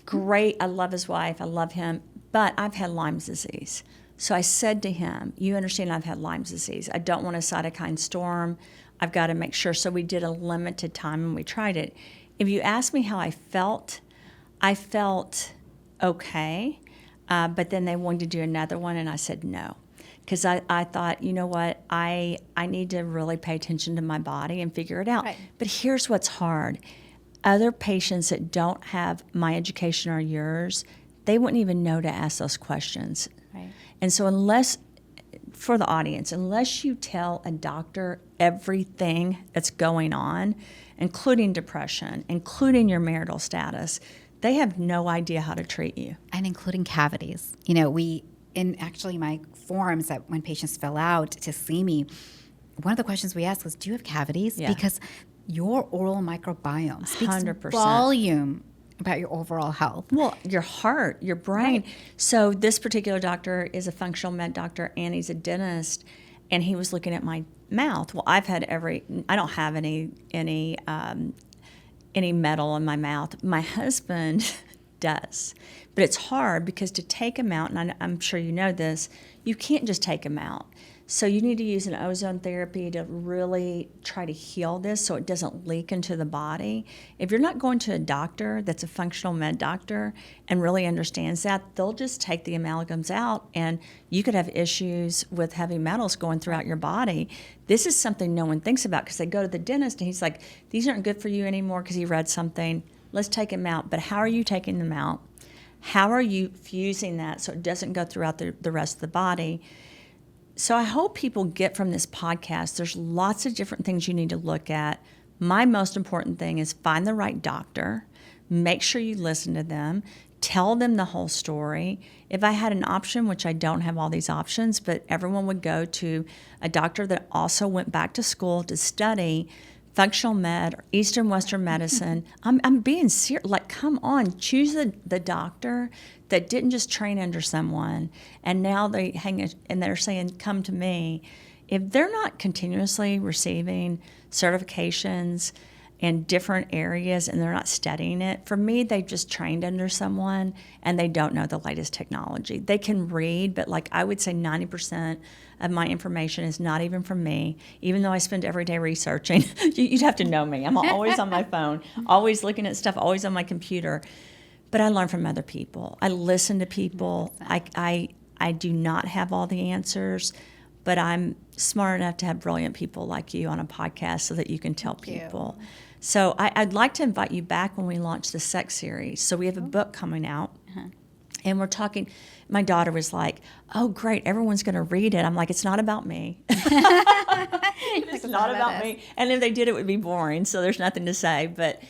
Great. I love his wife. I love him. But I've had Lyme's disease. So I said to him, you understand I've had Lyme's disease. I don't want a cytokine storm. I've got to make sure. So we did a limited time, and we tried it. If you ask me how I felt okay. But then they wanted to do another one, and I said no. Because I thought, you know what, I need to really pay attention to my body and figure it out. Right. But here's what's hard. Other patients that don't have my education or yours, they wouldn't even know to ask those questions. Right. And so for the audience, unless you tell a doctor everything that's going on, including depression, including your marital status, they have no idea how to treat you. And including cavities. You know, in actually my forms that when patients fill out to see me, one of the questions we ask is, do you have cavities? Yeah. Because your oral microbiome speaks 100%. volume about your overall health. Well, your heart, your brain. Right. So this particular doctor is a functional med doctor, and he's a dentist, and he was looking at my mouth. Well, I've had I don't have any metal in my mouth. My husband does. But it's hard because to take them out, and I'm sure you know this, you can't just take them out. So you need to use an ozone therapy to really try to heal this so it doesn't leak into the body. If you're not going to a doctor that's a functional med doctor and really understands that, they'll just take the amalgams out, and you could have issues with heavy metals going throughout your body. This is something no one thinks about because they go to the dentist and he's like, these aren't good for you anymore because he read something. Let's take them out. But how are you taking them out? How are you fusing that so it doesn't go throughout the rest of the body? So I hope people get from this podcast, there's lots of different things you need to look at. My most important thing is find the right doctor, make sure you listen to them, tell them the whole story. If I had an option, which I don't have all these options, but everyone would go to a doctor that also went back to school to study functional med or Eastern Western medicine. I'm being serious. Like, come on, choose the doctor that didn't just train under someone and now they and they're saying, come to me. If they're not continuously receiving certifications in different areas and they're not studying it, for me, they've just trained under someone and they don't know the latest technology. They can read, but like I would say 90% of my information is not even from me, even though I spend every day researching. You'd have to know me. I'm always on my phone, always looking at stuff, always on my computer. But I learn from other people. I listen to people. I do not have all the answers, but I'm smart enough to have brilliant people like you on a podcast so that you can tell people. So I'd like to invite you back when we launch the sex series. So we have a book coming out, and we're talking. My daughter was like, oh, great, everyone's going to read it. I'm like, it's not about me. It's not about me. And if they did, it would be boring, so there's nothing to say. But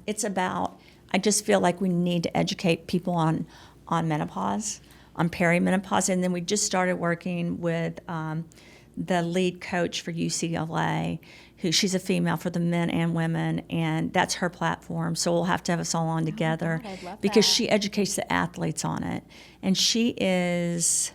it's about, I just feel like we need to educate people on menopause, on perimenopause. And then we just started working with the lead coach for UCLA, she's a female for the men and women, and that's her platform. So we'll have to have us all on together because she educates the athletes on it. And she is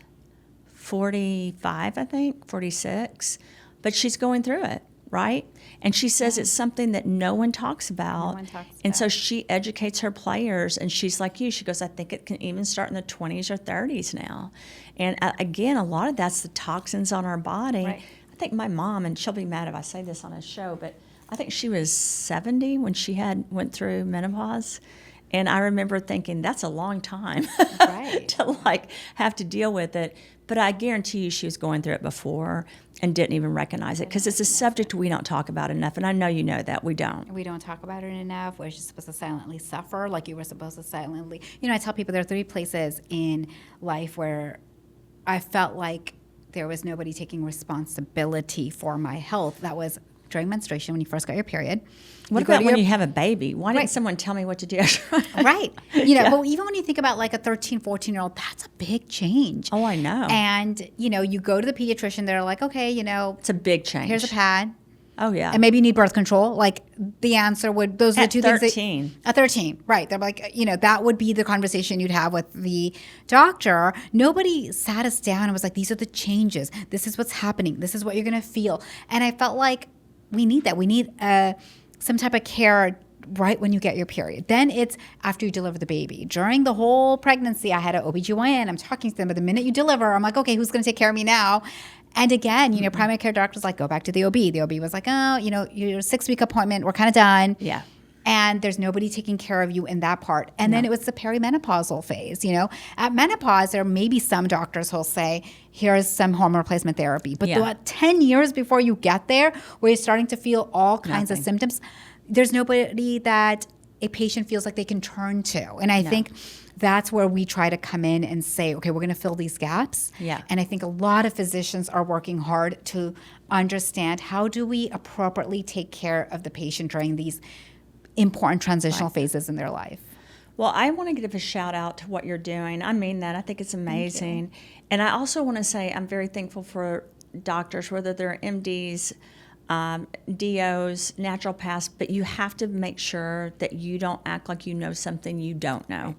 45, I think, 46, but she's going through it, right? And she says it's something that no one talks about. And so she educates her players, and she's like you. She goes, I think it can even start in the 20s or 30s now. And again, a lot of that's the toxins on our body. Right. I think my mom, and she'll be mad if I say this on a show, but I think she was 70 when she went through menopause. And I remember thinking, that's a long time to have to deal with it. But I guarantee you she was going through it before and didn't even recognize it because it's a subject we don't talk about enough. And I know you know that. We don't. We don't talk about it enough. We're just supposed to silently suffer like you were supposed to silently. You know, I tell people there are 3 places in life where I felt like there was nobody taking responsibility for my health. That was during menstruation when you first got your period. What about when you have a baby? Why didn't someone tell me what to do? Right. You know, but even when you think about like a 13, 14-year-old, that's a big change. Oh, I know. And, you know, you go to the pediatrician, they're like, okay, you know. It's a big change. Here's a pad. Oh, yeah. And maybe you need birth control. Like, the answer would, those are the 2 things. At 13, right. They're like, you know, that would be the conversation you'd have with the doctor. Nobody sat us down and was like, these are the changes. This is what's happening. This is what you're going to feel. And I felt like we need that. We need some type of care right when you get your period. Then it's after you deliver the baby. During the whole pregnancy, I had an OBGYN. I'm talking to them. But the minute you deliver, I'm like, okay, who's going to take care of me now? And again, you know, primary care doctor's like, go back to the OB. The OB was like, oh, you know, your 6-week appointment, we're kind of done. Yeah. And there's nobody taking care of you in that part. And then it was the perimenopausal phase, you know. At menopause, there may be some doctors who'll say, here's some hormone replacement therapy. But about 10 years before you get there, where you're starting to feel all kinds of symptoms, there's nobody that a patient feels like they can turn to. And I think that's where we try to come in and say, okay, we're going to fill these gaps. Yeah. And I think a lot of physicians are working hard to understand how do we appropriately take care of the patient during these important transitional phases in their life. Well, I want to give a shout out to what you're doing. I mean that. I think it's amazing. And I also want to say I'm very thankful for doctors, whether they're MDs, DOs, naturopaths, but you have to make sure that you don't act like you know something you don't know.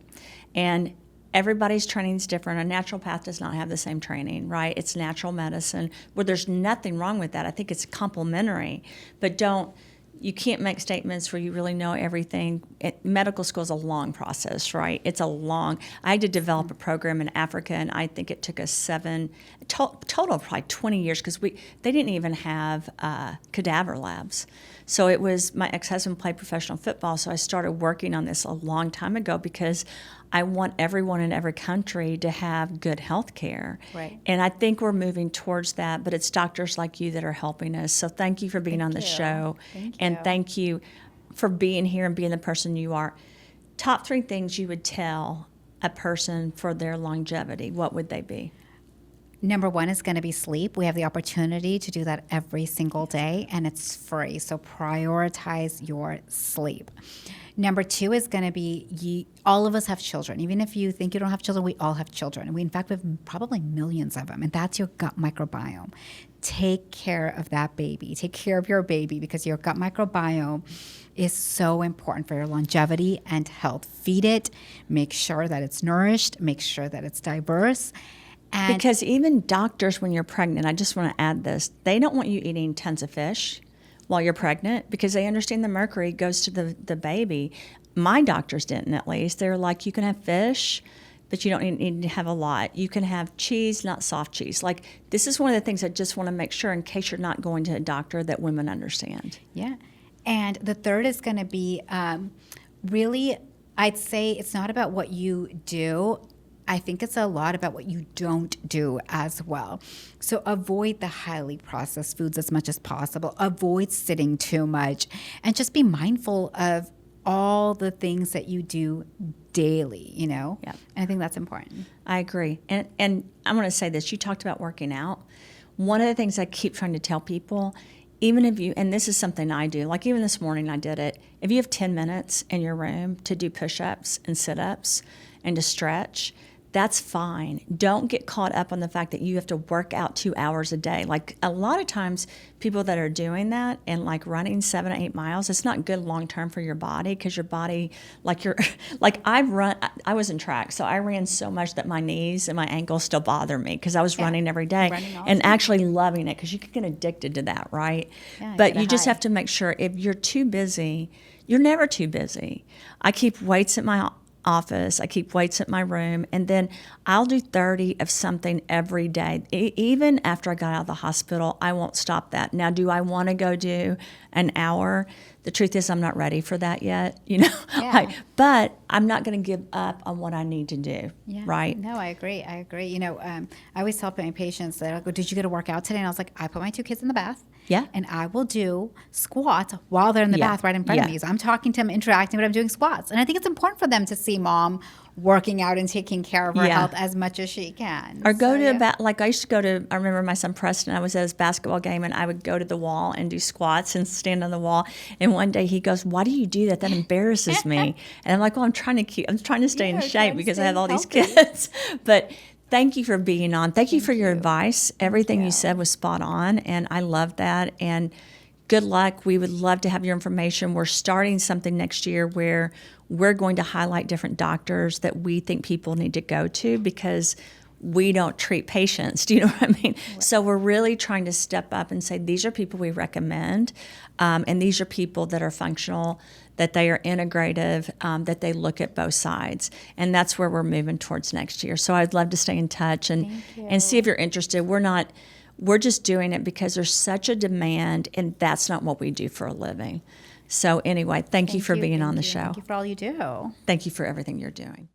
And everybody's training is different. A naturopath does not have the same training, right? It's natural medicine, where there's nothing wrong with that. I think it's complementary, but you can't make statements where you really know everything. Medical school is a long process, right? I had to develop a program in Africa, and I think it took us total of probably 20 years, because they didn't even have cadaver labs. So it was, my ex-husband played professional football, so I started working on this a long time ago, because I want everyone in every country to have good health care. Right. And I think we're moving towards that, but it's doctors like you that are helping us. So thank you for being on the show. And thank you for being here and being the person you are. Top 3 things you would tell a person for their longevity, what would they be? Number 1 is going to be sleep. We have the opportunity to do that every single day, and it's free. So prioritize your sleep. Number 2 is going to be, all of us have children. Even if you think you don't have children, we all have children. In fact, we have probably millions of them, and that's your gut microbiome. Take care of that baby. Take care of your baby, because your gut microbiome is so important for your longevity and health. Feed it. Make sure that it's nourished. Make sure that it's diverse. And because even doctors, when you're pregnant, I just want to add this, they don't want you eating tons of fish while you're pregnant, because they understand the mercury goes to the baby. My doctors didn't, at least. They're like, you can have fish, but you don't need to have a lot. You can have cheese, not soft cheese. Like, this is one of the things I just want to make sure, in case you're not going to a doctor, that women understand. Yeah. And the third is going to be really, I'd say it's not about what you do. I think it's a lot about what you don't do as well. So avoid the highly processed foods as much as possible. Avoid sitting too much, and just be mindful of all the things that you do daily, Yeah. And I think that's important. I agree. And I'm going to say this. You talked about working out. One of the things I keep trying to tell people, even if you, and this is something I do, like even this morning I did it, if you have 10 minutes in your room to do push-ups and sit-ups and to stretch, that's fine. Don't get caught up on the fact that you have to work out 2 hours a day. Like, a lot of times people that are doing that and like running 7 to 8 miles, it's not good long term for your body, because your body, I was in track, so I ran so much that my knees and my ankles still bother me, because I was running every day and actually loving it, because you can get addicted to that, right? Yeah, but you just have to make sure, if you're too busy, you're never too busy. I keep weights at my office, I keep weights at my room, and then I'll do 30 of something every day. Even after I got out of the hospital, I won't stop that. Now, do I want to go do an hour? The truth is, I'm not ready for that yet, Yeah. But I'm not going to give up on what I need to do, right? No, I agree. I always tell my patients that, I go, did you get to work out today? And I was like, I put my 2 kids in the bath. Yeah. And I will do squats while they're in the bath right in front of me. So I'm talking to them, interacting, but I'm doing squats. And I think it's important for them to see mom working out and taking care of her health as much as she can. Or go like I used to go to, I remember my son Preston, I was at his basketball game, and I would go to the wall and do squats and stand on the wall. And one day he goes, why do you do that? That embarrasses me. And I'm like, well, I'm trying to stay in shape, because I have all these kids. But thank you for being on. Thank you for your advice. Everything you said was spot on, and I love that. And good luck. We would love to have your information. We're starting something next year where we're going to highlight different doctors that we think people need to go to, because we don't treat patients. Do you know what I mean? Right. So we're really trying to step up and say, these are people we recommend, and these are people that are functional, that they are integrative, that they look at both sides. And that's where we're moving towards next year. So I'd love to stay in touch and see if you're interested. We're just doing it because there's such a demand, and that's not what we do for a living. So anyway, thank you for being on the show. Thank you for all you do. Thank you for everything you're doing.